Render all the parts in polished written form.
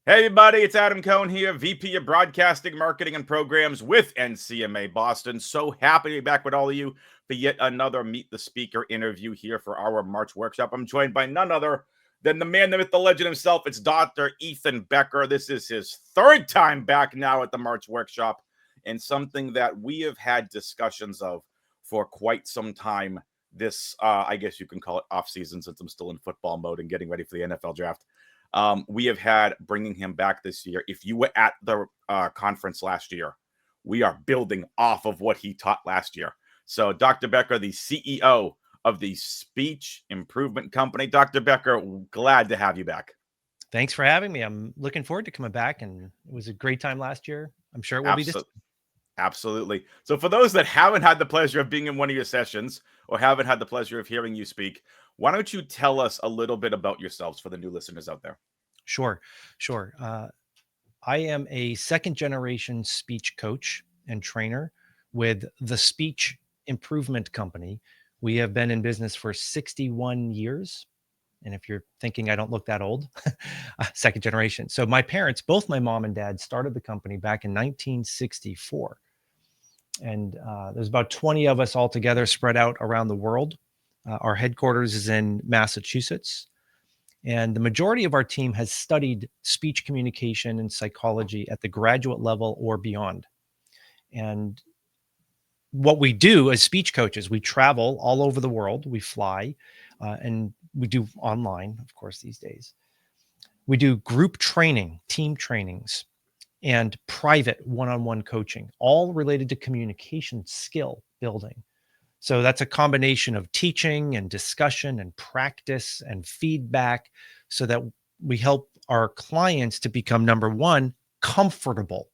Hey everybody, it's Adam Cohn here, VP of Broadcasting, Marketing, and Programs with NCMA Boston. So happy to be back with all of you for yet another Meet the Speaker interview here for our March workshop. I'm joined by none other than the man, the myth, the legend himself. It's Dr. Ethan Becker. This is his third time back now at the March workshop, and something that we have had discussions of for quite some time. This, I guess you can call it off season, since I'm still in football mode and getting ready for the NFL draft. We have had bringing him back this year. If you were at the conference last year, we are building off of what he taught last year. So, Dr. Becker, the CEO of the Speech Improvement Company. Dr. Becker, glad to have you back. Thanks for having me. I'm looking forward to coming back, and it was a great time last year. I'm sure it will be this time. Absolutely. So, for those that haven't had the pleasure of being in one of your sessions or haven't had the pleasure of hearing you speak, why don't you tell us a little bit about yourselves for the new listeners out there? Sure. I am a second generation speech coach and trainer with the Speech Improvement Company. We have been in business for 61 years. And if you're thinking I don't look that old, second generation. So my parents, both my mom and dad, started the company back in 1964. And there's about 20 of us all together spread out around the world. Our headquarters is in Massachusetts. And the majority of our team has studied speech communication and psychology at the graduate level or beyond. And what we do as speech coaches, we travel all over the world. We fly and we do online, of course, these days. We do group training, team trainings, and private one-on-one coaching, all related to communication skill building. So that's a combination of teaching and discussion and practice and feedback so that we help our clients to become, number one, comfortable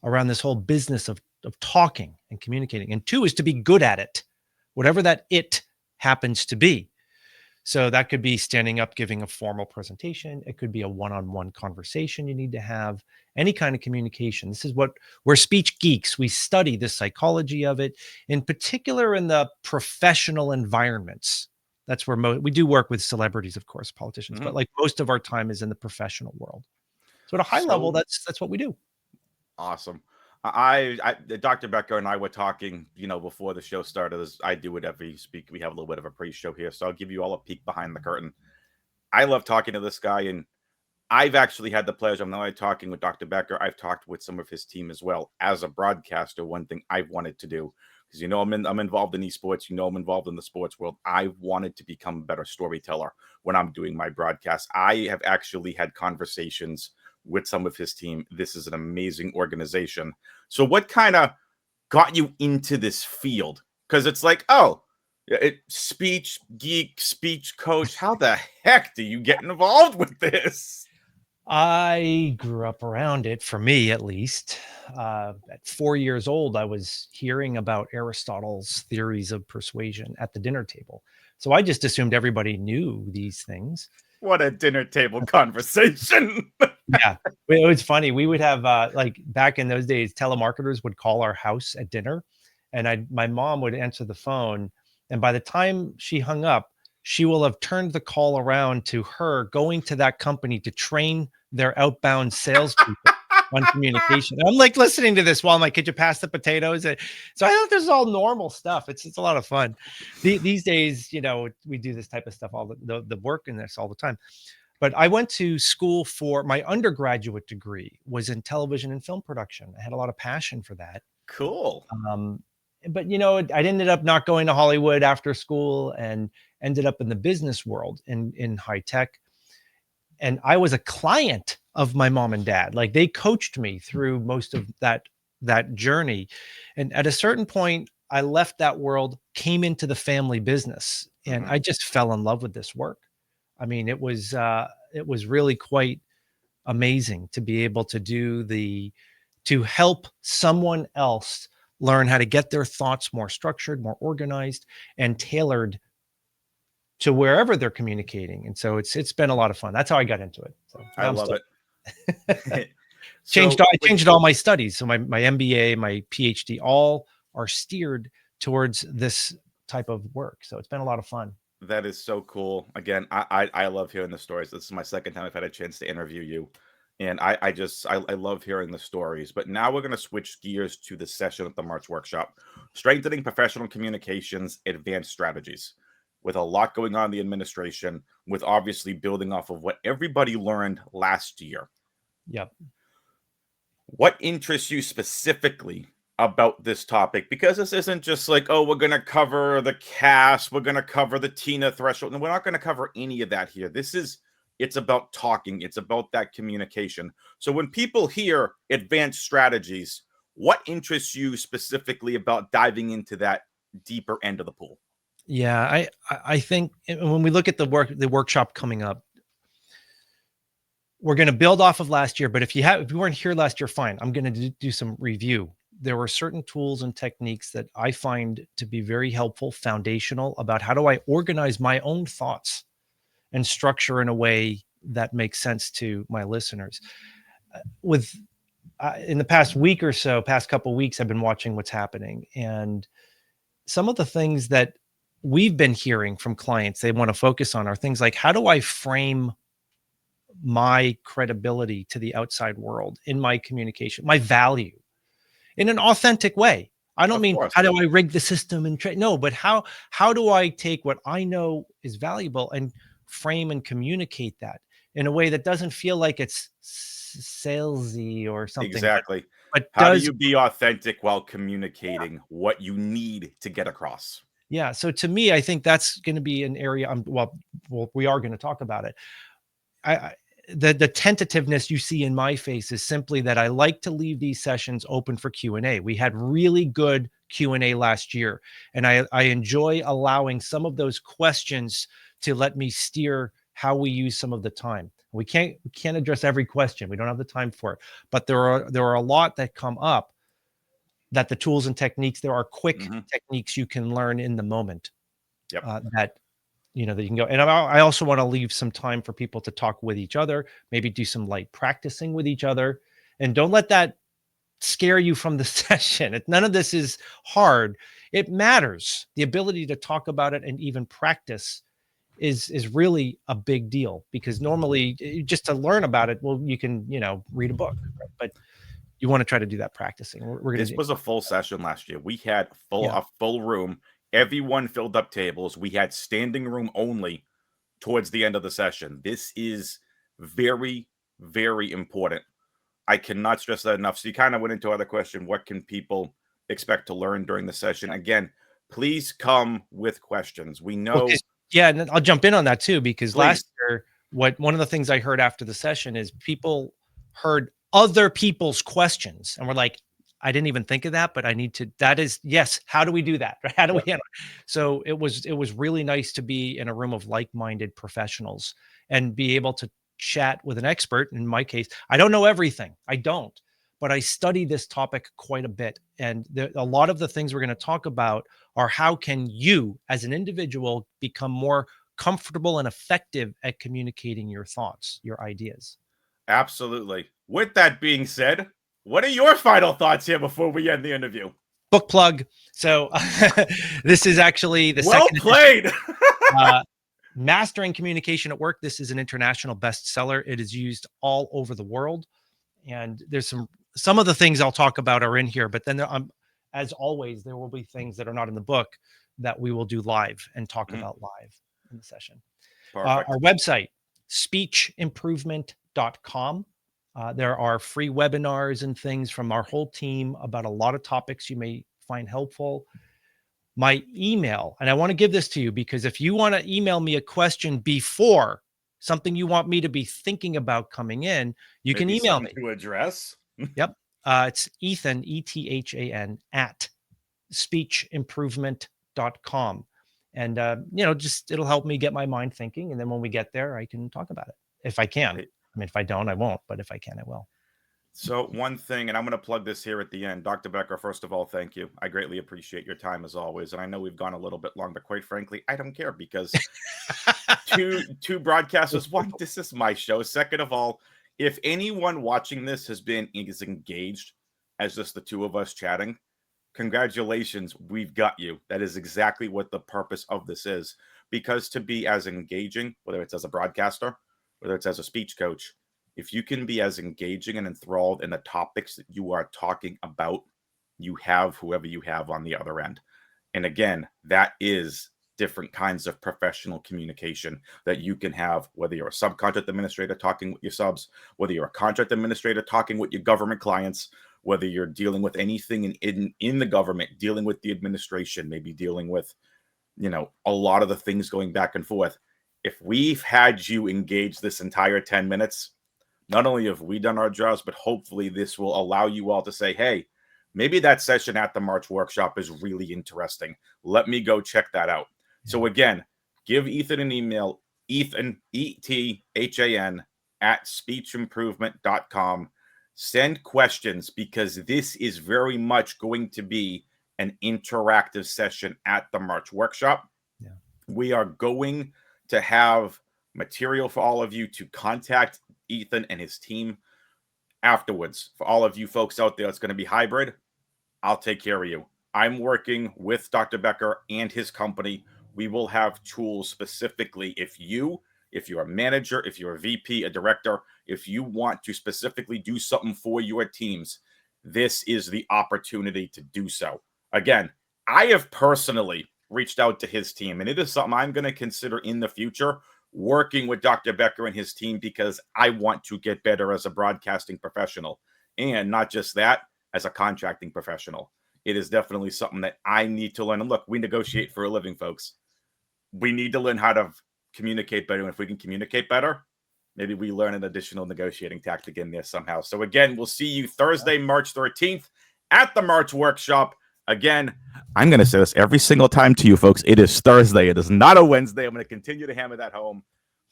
around this whole business of talking and communicating. And two is to be good at it, whatever that it happens to be. So that could be standing up, giving a formal presentation. It could be a one-on-one conversation you need to have, any kind of communication. This is what we're speech geeks. We study the psychology of it, in particular in the professional environments. That's where we do work with celebrities, of course, politicians, but like most of our time is in the professional world. So at a high level, that's what we do. Awesome. Dr. Becker and I were talking, before the show started. As I do whatever you speak, we have a little bit of a pre-show here, so I'll give you all a peek behind the curtain. I love talking to this guy, and I've actually had the pleasure. I'm not only talking with Dr. Becker, I've talked with some of his team as well. As a broadcaster, one thing I've wanted to do, because I'm involved in esports, I'm involved in the sports world. I've wanted to become a better storyteller when I'm doing my broadcasts. I have actually had conversations with some of his team. This is an amazing organization. So what kind of got you into this field? Because it's like, speech geek, speech coach. How the heck do you get involved with this? I grew up around it, for me at least. At 4 years old, I was hearing about Aristotle's theories of persuasion at the dinner table. So I just assumed everybody knew these things. What a dinner table conversation. Yeah, it was funny. We would have like back in those days, telemarketers would call our house at dinner, and my mom would answer the phone, and by the time she hung up, she will have turned the call around to her going to that company to train their outbound salespeople on communication. And I'm like listening to this while I'm like, could you pass the potatoes? So I thought this is all normal stuff. It's a lot of fun. These days, we do this type of stuff, all the work in this all the time. But I went to school for my undergraduate degree was in television and film production. I had a lot of passion for that. Cool. But I ended up not going to Hollywood after school and ended up in the business world in high tech. And I was a client of my mom and dad. Like they coached me through most of that journey. And at a certain point, I left that world, came into the family business, and I just fell in love with this work. I mean, it was really quite amazing to be able to to help someone else learn how to get their thoughts more structured, more organized, and tailored to wherever they're communicating. And so it's been a lot of fun. That's how I got into it. So I love it. I changed all my studies. So my MBA, my PhD, all are steered towards this type of work. So it's been a lot of fun. That is so cool. Again, I love hearing the stories. This is my second time I've had a chance to interview you. And I love hearing the stories. But now we're going to switch gears to the session at the March workshop, strengthening professional communications, advanced strategies. With a lot going on in the administration, with obviously building off of what everybody learned last year. Yep. What interests you specifically about this topic? Because this isn't just like, oh, we're going to cover the cast, we're going to cover the Tina threshold. And we're not going to cover any of that here. It's about talking, it's about that communication. So when people hear advanced strategies, what interests you specifically about diving into that deeper end of the pool? Yeah, I think when we look at the workshop coming up, we're going to build off of last year. But if you weren't here last year, fine. I'm going to do some review. There were certain tools and techniques that I find to be very helpful, foundational about how do I organize my own thoughts and structure in a way that makes sense to my listeners. With in the past week or so, past couple of weeks, I've been watching what's happening, and some of the things that we've been hearing from clients they want to focus on are things like, how do I frame my credibility to the outside world in my communication, my value in an authentic way? I don't Of mean course. how do I rig the system and no, but how do I take what I know is valuable and frame and communicate that in a way that doesn't feel like it's salesy or something, Exactly. but How do does. you be authentic while communicating what you need to get across? Yeah. So to me, I think that's going to be an area. Well, we are going to talk about it. I the tentativeness you see in my face is simply that I like to leave these sessions open for Q&A. We had really good Q&A last year, and I enjoy allowing some of those questions to let me steer how we use some of the time. We can't address every question. We don't have the time for it, but there are a lot that come up that the tools and techniques, there are quick Mhm. techniques you can learn in the moment, Yep. that that you can go. And I also want to leave some time for people to talk with each other, maybe do some light practicing with each other, and don't let that scare you from the session. None of this is hard. It matters. The ability to talk about it and even practice is really a big deal, because normally just to learn about it, well, you can read a book, right? But you want to try to do that practicing. We're going to This do. was a full session last year. We had Yeah. a full room. Everyone filled up tables. We had standing room only towards the end of the session. This is very, very important. I cannot stress that enough. So you kind of went into other question. What can people expect to learn during the session? Again, please come with questions. We Well, 'cause know, yeah, and then I'll jump in on that too, because last please. year, one of the things I heard after the session is people heard other people's questions and were like, "I didn't even think of that, but I need to." That is, yes. How do we do that? How do we Yep. handle it? So it was really nice to be in a room of like-minded professionals and be able to chat with an expert. In my case, I don't know everything. I don't, but I study this topic quite a bit, and a lot of the things we're going to talk about are how can you as an individual become more comfortable and effective at communicating your thoughts, your ideas. Absolutely. With that being said, what are your final thoughts here before we end the interview? Book plug. So this is actually the Well second edition. played. Uh, Mastering Communication at Work. This is an international bestseller. It is used all over the world, and there's some of the things I'll talk about are in here, but then as always, there will be things that are not in the book that we will do live and talk Mhm. about live in the session. Perfect. Our website, speechimprovement.com. There are free webinars and things from our whole team about a lot of topics you may find helpful. My email, and I want to give this to you because if you want to email me a question before something you want me to be thinking about coming in, you can Maybe email something me. to address. Yep. It's Ethan, Ethan, at speechimprovement.com. And, just it'll help me get my mind thinking. And then when we get there, I can talk about it if I can. Hey, I mean, if I don't, I won't. But if I can, I will. so one thing, and I'm going to plug this here at the end. Dr. Becker, first of all, thank you. I greatly appreciate your time as always. And I know we've gone a little bit long, but quite frankly, I don't care because two broadcasters. One, this is my show. Second of all, if anyone watching this has been as engaged as just the two of us chatting, congratulations, we've got you. That is exactly what the purpose of this is. Because to be as engaging, whether it's as a broadcaster, whether it's as a speech coach, if you can be as engaging and enthralled in the topics that you are talking about, you have whoever you have on the other end. And again, that is different kinds of professional communication that you can have, whether you're a subcontract administrator talking with your subs, whether you're a contract administrator talking with your government clients, whether you're dealing with anything in the government, dealing with the administration, maybe dealing with, a lot of the things going back and forth. If we've had you engage this entire 10 minutes, not only have we done our jobs, but hopefully this will allow you all to say, hey, maybe that session at the March workshop is really interesting. Let me go check that out. Yeah. So again, give Ethan an email, Ethan, ETHAN, at speechimprovement.com. Send questions, because this is very much going to be an interactive session at the March workshop. Yeah. We are going to have material for all of you to contact Ethan and his team afterwards. For all of you folks out there, it's going to be hybrid. I'll take care of you. I'm working with Dr. Becker and his company. We will have tools specifically if you're a manager, if you're a VP, a director, if you want to specifically do something for your teams, this is the opportunity to do so. Again, I have personally reached out to his team, and it is something I'm going to consider in the future, working with Dr. Becker and his team, because I want to get better as a broadcasting professional, and not just that, as a contracting professional. It is definitely something that I need to learn. And look, we negotiate for a living, folks. We need to learn how to communicate better. And if we can communicate better, maybe we learn an additional negotiating tactic in there somehow. So again, we'll see you Thursday, March 13th at the March workshop. Again, I'm going to say this every single time to you folks. It is Thursday. It is not a Wednesday. I'm going to continue to hammer that home.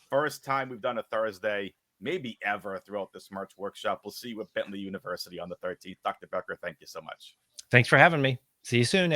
First time we've done a Thursday, maybe ever, throughout this March workshop. We'll see you at Bentley University on the 13th. Dr. Becker, thank you so much. Thanks for having me. See you soon, everyone.